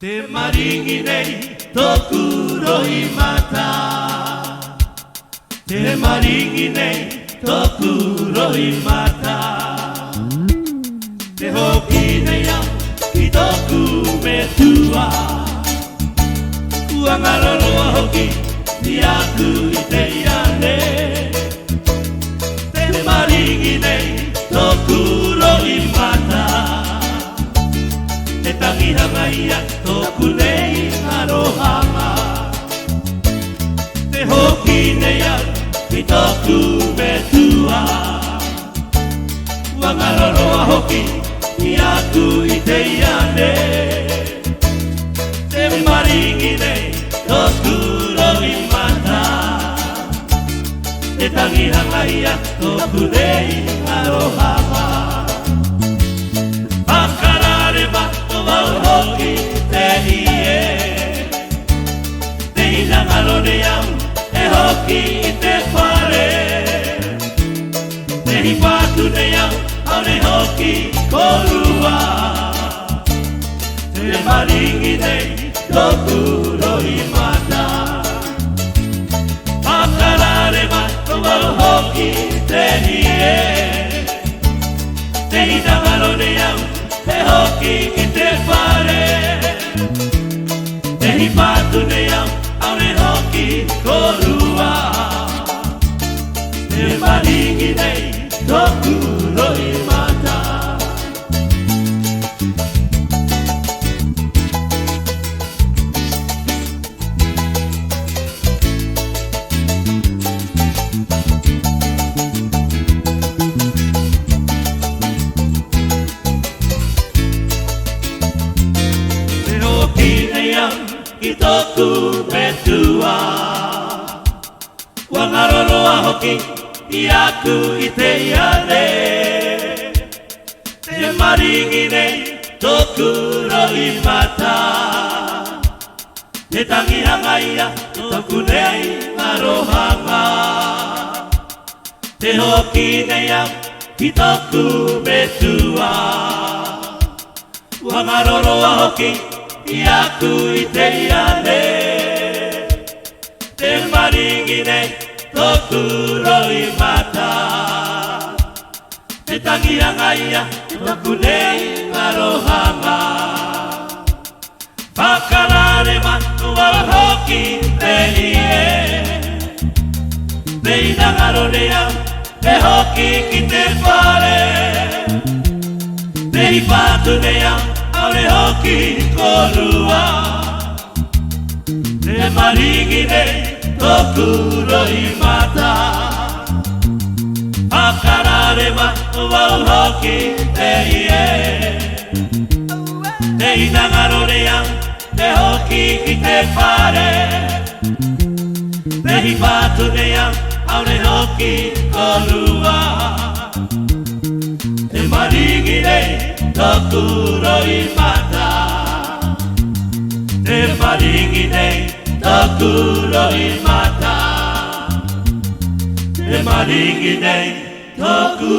Te maringi nei tōku roi mata. Te maringi nei tōku roi mata. Te hoki nei au ki tōku me tua. Ua ngaroa hoki ni aku i te iane. Te maringi nei tōku roi mata. Te tangihanga ia tōku nei arohanga. Te hoki nei au ki tōku me tua. Ua ngaroa hoki ni aku i te iane. Te maringi nei tōku roi mata. Te tangihanga ia tōku nei arohanga. Pakarare ma o wau hoki te ie. Te inangaro ne au e hoki i te whare. Te hipatu ne au au ne hoki korua. Te maringi nei tōku roi mata. Pakarare ma o wau hoki te ie. Te inangaro ne au te hoki i te whare. Te hipatu ne au au ne hoki korua. Te maringi nei tōku roi mata. Ki tōku me tua. Ua ngaroa hoki i aku i te iane. Te maringi nei tōku roi mata. Te tangihanga ia tōku nei arohanga. Te hoki nei au ki tōku me tua. Ua ngaroa hoki i aku i te iane. Te maringi nei tōku roi mata. Te tangihanga ia tōku nei arohanga. Pakarare ma ua hoki te ie. Te inangaro ne au e hoki ki te whare. Te hipatu ne au au ne hoki korua. Te maringi nei tōku roi mata. Pakarare ma wau hoki te ie. Te inangaro ne au te hoki ki te whare. Te hipatu ne au au ne hoki korua. Te maringi nei tōku roi mata. Te maringi nei tōku roi mata. Te maringi nei tōku